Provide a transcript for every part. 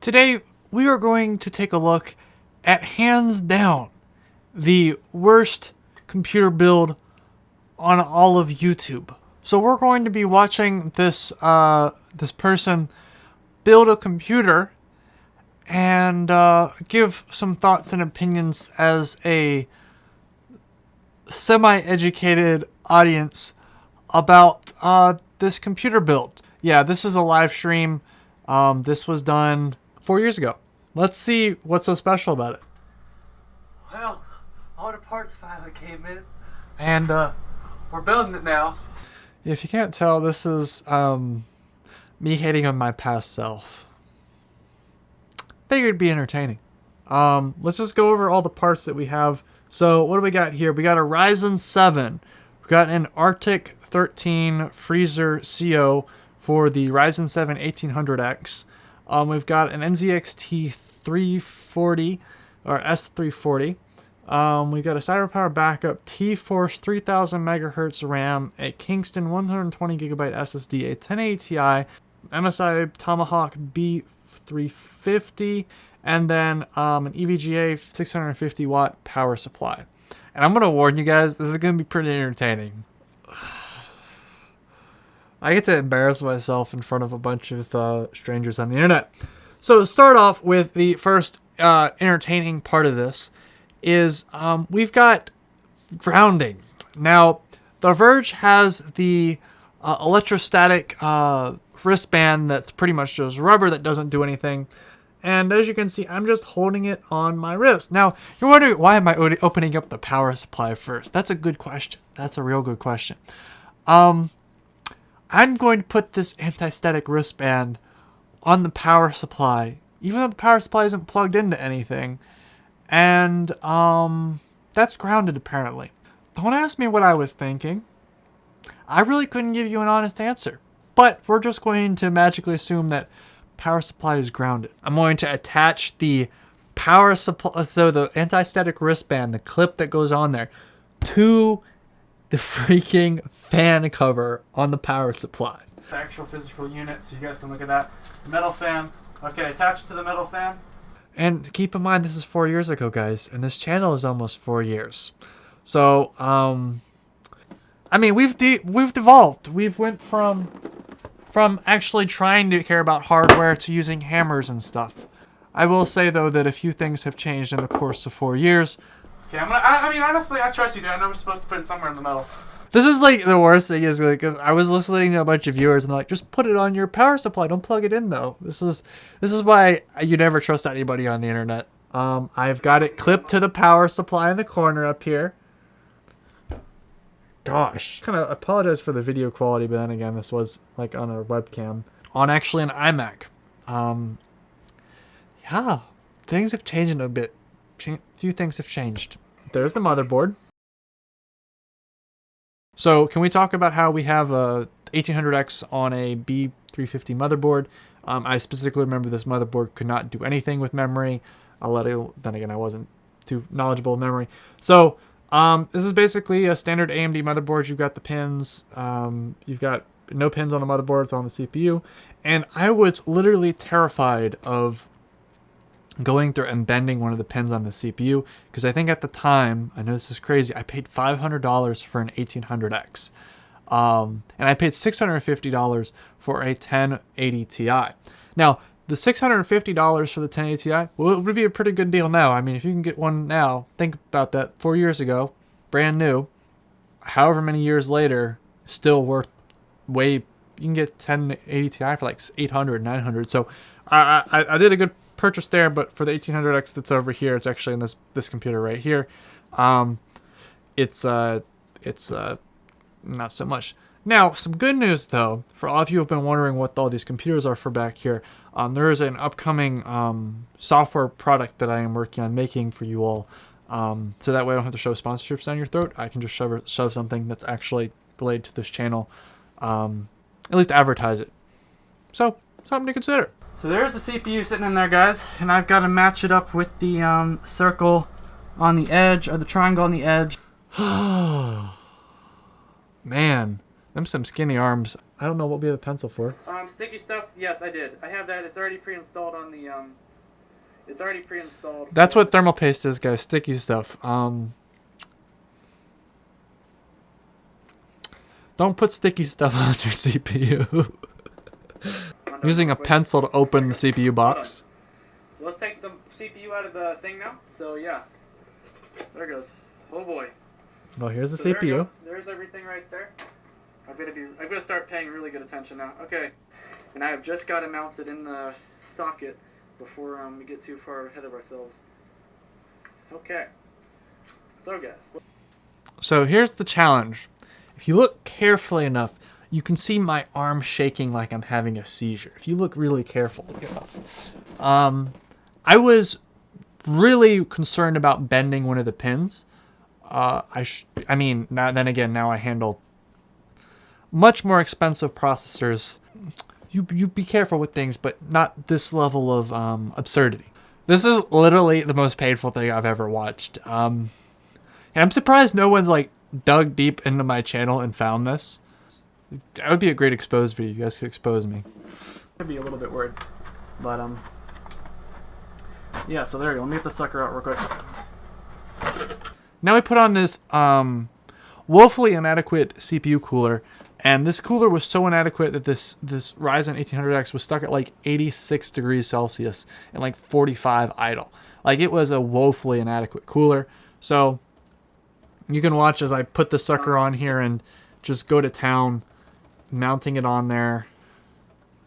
Today, we are going to take a look at, hands down, the worst computer build on all of YouTube. So we're going to be watching this this person build a computer and give some thoughts and opinions as a semi-educated audience about this computer build. Yeah, this is a live stream. This was done 4 years ago. Let's see what's so special about it. Well, all the parts finally came in, and we're building it now. If you can't tell, this is me hating on my past self. Figured it'd be entertaining. Let's just go over all the parts that we have. So what do we got here? We got a Ryzen 7. We got an Arctic 13 freezer CO for the Ryzen 7 1800X. We've got an NZXT 340 or S340. We've got a CyberPower backup, T-Force 3000 megahertz RAM, a Kingston 120 gigabyte SSD, a 1080 Ti, MSI Tomahawk B350, and then an EVGA 650 watt power supply. And I'm gonna warn you guys, this is gonna be pretty entertaining. I get to embarrass myself in front of a bunch of strangers on the internet. So to start off with, the first entertaining part of this is we've got grounding. Now, The Verge has the electrostatic wristband that's pretty much just rubber that doesn't do anything. And as you can see, I'm just holding it on my wrist. Now, you're wondering, why am I opening up the power supply first? That's a good question. That's a real good question. I'm going to put this anti-static wristband on the power supply, even though the power supply isn't plugged into anything. And that's grounded, apparently. Don't ask me what I was thinking. I really couldn't give you an honest answer. But we're just going to magically assume that power supply is grounded. I'm going to attach the power supply, so the anti-static wristband, the clip that goes on there, to the freaking fan cover on the power supply. The actual physical unit, so you guys can look at that. Metal fan. Okay, attached to the metal fan. And keep in mind, this is 4 years ago, guys, and this channel is almost 4 years. So, I mean, we've devolved. We've went from actually trying to care about hardware to using hammers and stuff. I will say, though, that a few things have changed in the course of 4 years. Okay, I mean, honestly, I trust you, dude. I know we're supposed to put it somewhere in the middle. This is, like, the worst thing is, like, 'cause I was listening to a bunch of viewers, and they're like, just put it on your power supply. Don't plug it in, though. This is why you never trust anybody on the internet. I've got it clipped to the power supply in the corner up here. Gosh. Kind of apologize for the video quality, but then again, this was, like, on a webcam. On actually an iMac. Yeah. Things have changed a bit. Few things have changed. There's the motherboard. So can we talk about how we have a 1800X on a B350 motherboard? I specifically remember this motherboard could not do anything with memory. Then again, I wasn't too knowledgeable in memory. So this is basically a standard AMD motherboard. You've got the pins. You've got no pins on the motherboard. It's on the CPU. And I was literally terrified of going through and bending one of the pins on the CPU, because I think at the time, I know this is crazy, I paid $500 for an 1800X. And I paid $650 for a 1080 Ti. Now, the $650 for the 1080 Ti, well, it would be a pretty good deal now. I mean, if you can get one now, think about that. 4 years ago, brand new, however many years later, still worth way, you can get 1080 Ti for like 800, 900. So I did a good purchase there, but for the 1800X that's over here, it's actually in this computer right here. It's not so much. Now, some good news though, for all of you who have been wondering what all these computers are for back here, there is an upcoming software product that I am working on making for you all. So that way I don't have to shove sponsorships down your throat. I can just shove something that's actually related to this channel, at least advertise it. So, something to consider. So there's the CPU sitting in there, guys, and I've got to match it up with the circle on the edge, or the triangle on the edge. Man, them some skinny arms. I don't know what we have a pencil for. Sticky stuff. Yes, I did. I have that. It's already pre-installed on the It's already pre-installed. That's what thermal paste is, guys. Sticky stuff. Don't put sticky stuff on your CPU. I'm using a pencil to open the CPU box. So let's take the CPU out of the thing now. So yeah, there it goes. Oh boy. Well, here's the CPU. There's everything right there. I'm gonna start paying really good attention now. Okay, and I have just got it mounted in the socket before we get too far ahead of ourselves. Okay. So guys. So here's the challenge. If you look carefully enough, you can see my arm shaking like I'm having a seizure. If you look really carefully enough. I was really concerned about bending one of the pins. Now I handle much more expensive processors. You be careful with things, but not this level of absurdity. This is literally the most painful thing I've ever watched. And I'm surprised no one's like dug deep into my channel and found this. That would be a great exposed video. You guys could expose me. I'd be a little bit worried, but yeah. So there you go. Let me get the sucker out real quick. Now we put on this woefully inadequate CPU cooler, and this cooler was so inadequate that this Ryzen 1800X was stuck at like 86 degrees Celsius and like 45 idle. Like, it was a woefully inadequate cooler. So you can watch as I put the sucker on here and just go to town, mounting it on there.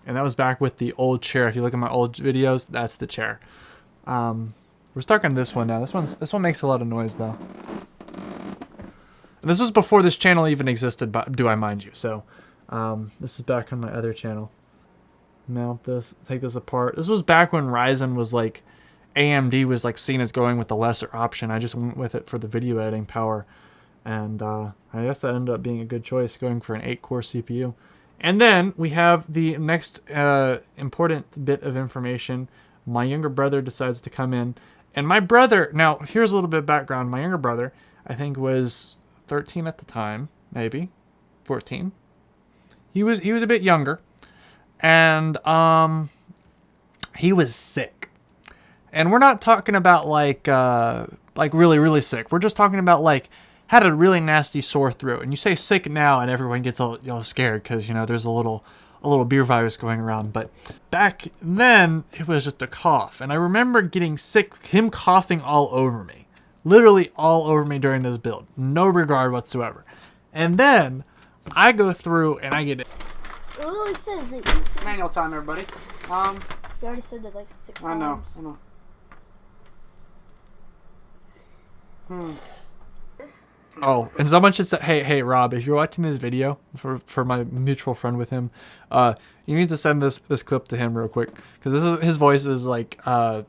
And that was back with the old chair. If you look at my old videos, that's the chair. We're stuck on this one now. This one makes a lot of noise though. And this was before this channel even existed, but do I mind you? So this is back on my other channel. Mount this, take this apart. This was back when Ryzen was like, AMD was like seen as going with the lesser option. I just went with it for the video editing power. And I guess that ended up being a good choice, going for an 8-core CPU. And then we have the next important bit of information. My younger brother decides to come in. And my brother, now here's a little bit of background. My younger brother, I think, was 13 at the time, maybe 14. He was a bit younger. And he was sick. And we're not talking about like really, really sick. We're just talking about like had a really nasty sore throat. And you say sick now and everyone gets all scared because, you know, there's a little beer virus going around. But back then it was just a cough. And I remember getting sick, him coughing all over me. Literally all over me during this build. No regard whatsoever. And then I go through and I get it. It literally says that Manual time, everybody. You already said that like 6 times. I know. Oh, and someone should say, hey, Rob, if you're watching this video, for my mutual friend with him, you need to send this clip to him real quick, because his voice is like 5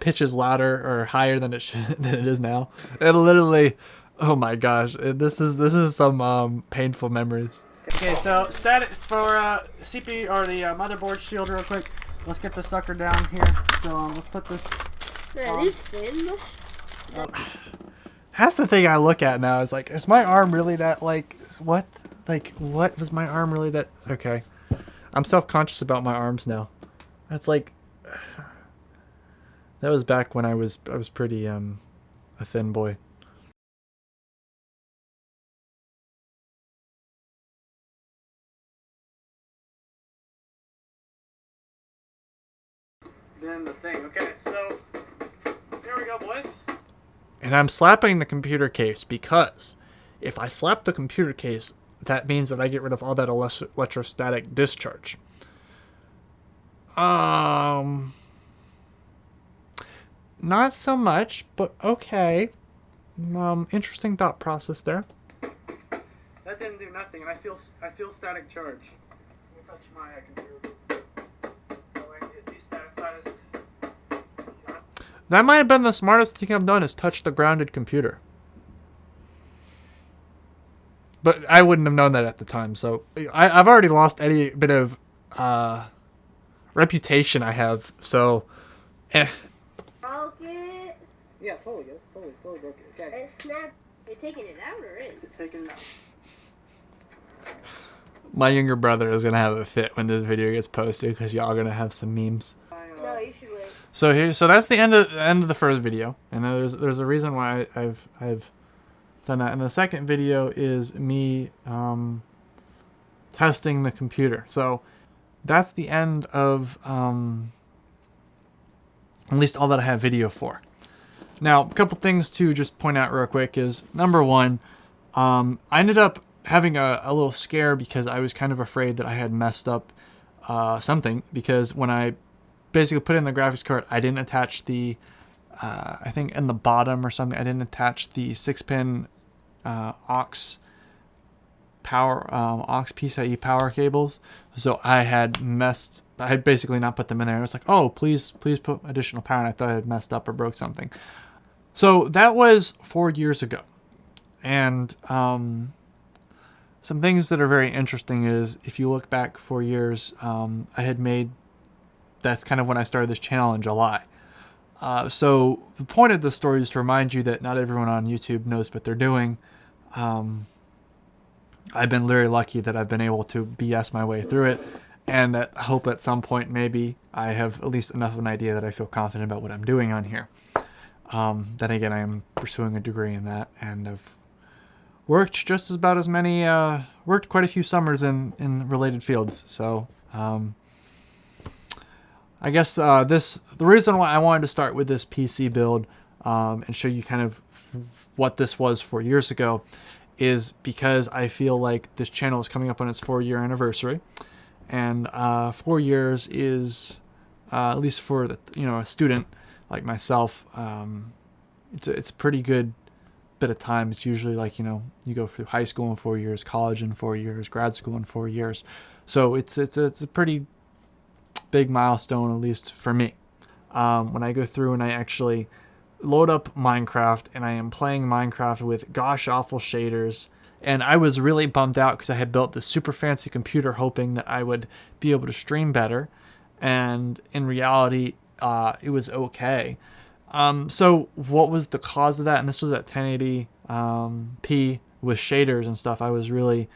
pitches louder or higher than it is now. It literally, oh my gosh, this is some painful memories. Okay, so status for CPU or the motherboard shield real quick. Let's get the sucker down here. So let's put this. Man, these fins. That's the thing I look at now. Is like, is my arm really that like what? Like, what was my arm really that? Okay, I'm self-conscious about my arms now. That's like that was back when I was pretty a thin boy. Then the thing. Okay, so there we go, boys. And I'm slapping the computer case because if I slap the computer case, that means that I get rid of all that electrostatic discharge. Not so much, but okay. Interesting thought process there. That didn't do nothing, and I feel static charge. Let me touch my computer. So I get desensitized. That might have been the smartest thing I've done, is touch the grounded computer. But I wouldn't have known that at the time, so I've already lost any bit of reputation I have, so Broke it. Yeah, totally, guys. Totally broke it. Okay. It snapped. You're taking it out or in? Taking it out. My younger brother is gonna have a fit when this video gets posted because y'all gonna have some memes. No, you should wait. So that's the end of the first video, and there's a reason why I've done that. And the second video is me testing the computer. So that's the end of at least all that I have video for. Now, a couple things to just point out real quick is, number one, I ended up having a little scare because I was kind of afraid that I had messed up something, because when I basically put in the graphics card, I didn't attach the, I think in the bottom or something, I didn't attach the 6-pin aux PCIe power cables. So I had basically not put them in there. I was like, oh, please put additional power. And I thought I had messed up or broke something. So that was 4 years ago. And some things that are very interesting is, if you look back 4 years, that's kind of when I started this channel in July. So the point of the story is to remind you that not everyone on YouTube knows what they're doing. I've been very lucky that I've been able to BS my way through it, and I hope at some point maybe I have at least enough of an idea that I feel confident about what I'm doing on here. Then again, I am pursuing a degree in that, and I've worked just about as many, worked quite a few summers in related fields. So I guess the reason why I wanted to start with this PC build and show you kind of what this was 4 years ago is because I feel like this channel is coming up on its 4-year anniversary, and 4 years is at least for a student like myself, it's a pretty good bit of time. It's usually like, you go through high school in 4 years, college in 4 years, grad school in 4 years. So it's a pretty big milestone, at least for me. When I go through and I actually load up Minecraft and I am playing Minecraft with gosh awful shaders, and I was really bummed out because I had built this super fancy computer hoping that I would be able to stream better, and in reality it was okay. So what was the cause of that? And this was at 1080p with shaders and stuff. I was really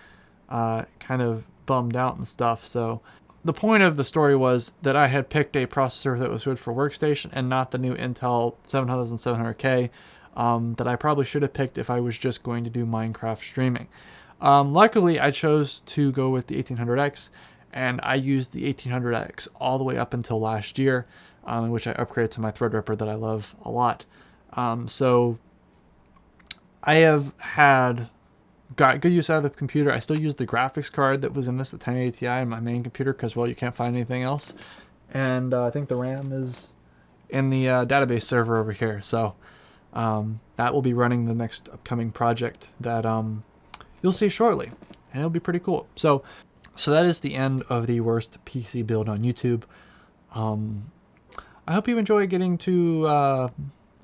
kind of bummed out and stuff. So the point of the story was that I had picked a processor that was good for workstation and not the new Intel 7700K that I probably should have picked if I was just going to do Minecraft streaming. Luckily, I chose to go with the 1800X, and I used the 1800X all the way up until last year, in which I upgraded to my Threadripper that I love a lot. So I have got good use out of the computer. I still use the graphics card that was in this, the 1080 Ti, in my main computer, because, well, you can't find anything else. And I think the RAM is in the database server over here. So that will be running the next upcoming project that you'll see shortly, and it'll be pretty cool. So that is the end of the worst PC build on YouTube. I hope you enjoy getting to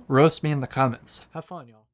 roast me in the comments. Have fun, y'all.